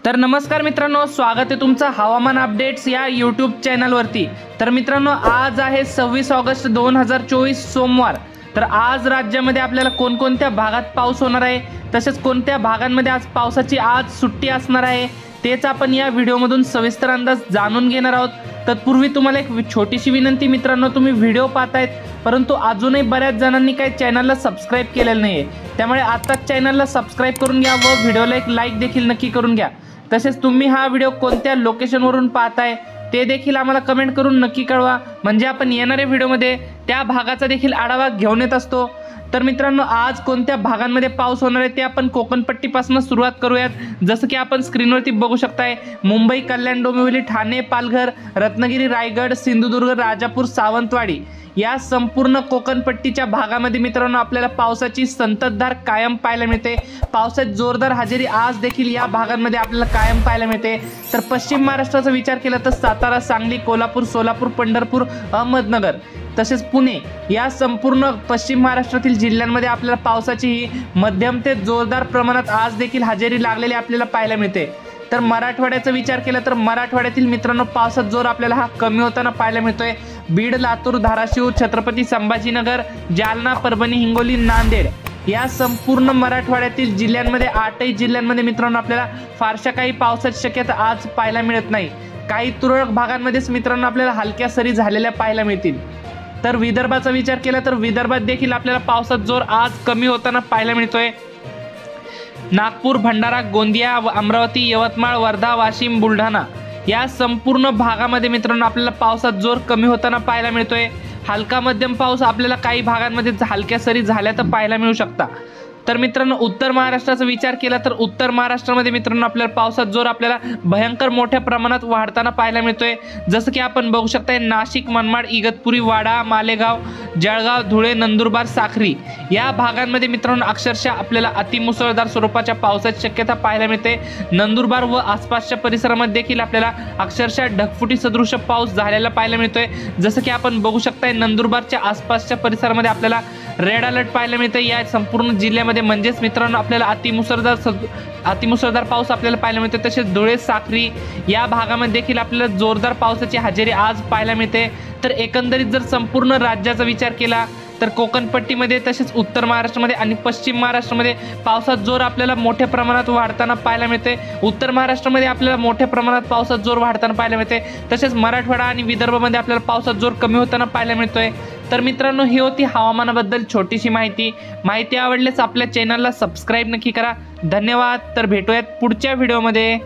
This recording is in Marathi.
तर नमस्कार मित्रांनो, स्वागत आहे तुमचं हवामान अपडेट्स या यूट्यूब चॅनलवरती। तर मित्रांनो, आज आहे 26 ऑगस्ट 2024 सोमवार। तर आज राज्यामध्ये आपल्याला कोणकोणत्या भागात पाऊस होणार आहे, तसेच कोणत्या भागांमध्ये आज पावसाची सुट्टी असणार आहे, तेच आपण या व्हिडिओमधून सविस्तर अंदाज जाणून घेणार आहोत। तत्पूर्वी तुम्हाला एक छोटीशी विनंती मित्रांनो, तुम्ही व्हिडिओ पाहतायत परंतु अजूनही बऱ्याच जणांनी काही चॅनलला सबस्क्राइब केलेलं नाहीये, त्यामुळे आताच चॅनलला सबस्क्राइब करून घ्या व व्हिडिओला एक लाईक देखील नक्की करून घ्या। तसेच तुम्ही हा व्हिडिओ कोणत्या लोकेशनवरून पाहताय ते देखील आम्हाला कमेंट करून नक्की कळवा, म्हणजे आपण येणाऱ्या व्हिडिओमध्ये त्या भागाचा देखील आढावा घेऊन येत असतो। तर मित्रांनो, आज कोणत्या भागांमध्ये पाऊस होणार आहे ते आपण कोकणपट्टीपासून सुरुवात करूयात। जसं की आपण स्क्रीनवरती बघू शकताय, मुंबई, कल्याण, डोंबिवली, ठाणे, पालघर, रत्नागिरी, रायगड, सिंधुदुर्ग, राजापूर, सावंतवाडी या संपूर्ण कोकणपट्टीच्या भागामध्ये मित्रांनो आपल्याला पावसाची संततधार कायम पाहायला मिळते। पावसाची जोरदार हजेरी आज देखील या भागांमध्ये आपल्याला कायम पाहायला मिळते। तर पश्चिम महाराष्ट्राचा विचार केला तर सातारा, सांगली, कोल्हापूर, सोलापूर, पंढरपूर, अहमदनगर तसेच पुणे या संपूर्ण पश्चिम महाराष्ट्रातील जिल्ह्यांमध्ये आपल्याला पावसाची ही मध्यम ते जोरदार प्रमाणात आज देखील हजेरी लागलेली आपल्याला पाहायला मिळते। तर मराठवाड्याचा विचार केला तर मराठवाड्यातील मित्रांनो पावसाचा जोर आपल्याला हा कमी होताना पाहायला मिळतोय। बीड, लातूर, धाराशिव, छत्रपती संभाजीनगर, जालना, परभणी, हिंगोली, नांदेड या संपूर्ण मराठवाड्यातील जिल्ह्यांमध्ये 8ही जिल्ह्यांमध्ये मित्रांनो आपल्याला फारशा काही पावसाची शक्यता आज पाहायला मिळत नाही। काही तुरळक भागांमध्येच मित्रांनो आपल्याला हलक्या सरी झालेल्या पाहायला मिळतील। तर विदर्भाचा विचार केला तर विदर्भात देखील आपल्याला पावसाचा जोर आज कमी होताना पाहायला मिळतोय। नागपूर, भंडारा, गोंदिया, अमरावती, यवतमाळ, वर्धा, वाशिम, बुलढाणा या संपूर्ण भागामध्ये मित्रांनो आपल्याला पावसाचा जोर कमी होताना पाहायला मिळतोय। हलका मध्यम पाऊस आपल्याला काही भागांमध्ये हलक्या सरी झाल्या तर पाहायला मिळू शकता। तर मित्रांनो, उत्तर महाराष्ट्राचा विचार केला तर उत्तर महाराष्ट्रामध्ये मित्रांनो आपल्याला पावसाचा जोर आपल्याला भयंकर मोठ्या प्रमाणात वाढताना पाहायला मिळतोय। जसं की आपण बघू शकताय, नाशिक, मनमाड, इगतपुरी, वाडा, मालेगाव, जळगाव, धुळे, नंदुरबार, साक्री या भागांमध्ये मित्रांनो अक्षरशः आपल्याला अतिमुसळधार स्वरूपाच्या पावसाची शक्यता पाहायला मिळते। नंदुरबार व आसपासच्या परिसरामध्ये देखील आपल्याला अक्षरशः ढगफुटी सदृश पाऊस झालेला पाहायला मिळतोय। जसं की आपण बघू शकताय, नंदुरबारच्या आसपासच्या परिसरामध्ये आपल्याला रेड अलर्ट पाहायला मिळते या संपूर्ण जिल्ह्यामध्ये, म्हणजेच मित्रांनो आपल्याला अतिमुसळधार पाऊस आपल्याला पाहायला मिळते। तसेच धुळे, साक्री या भागामध्ये देखील आपल्याला जोरदार पावसाची हजेरी आज पाहायला मिळते। तर एकंदरीत जर संपूर्ण राज्याचा विचार केला तर कोकणपट्टीमध्ये तसेच उत्तर महाराष्ट्रामध्ये आणि पश्चिम महाराष्ट्रामध्ये पावसाचा जोर आपल्याला मोठ्या प्रमाणात वाढताना पाहायला मिळते। उत्तर महाराष्ट्रामध्ये आपल्याला मोठ्या प्रमाणात पावसाचा जोर वाढताना पाहायला मिळते। तसेच मराठवाडा आणि विदर्भामध्ये आपल्याला पावसाचा जोर कमी होताना पाहायला मिळतोय। तर मित्रांनो, ही होती हवामानाबद्दल छोटीशी माहिती आवडल्यास आपल्या चॅनलला सबस्क्राइब नक्की करा। धन्यवाद। तर भेटूयात पुढच्या व्हिडिओमध्ये।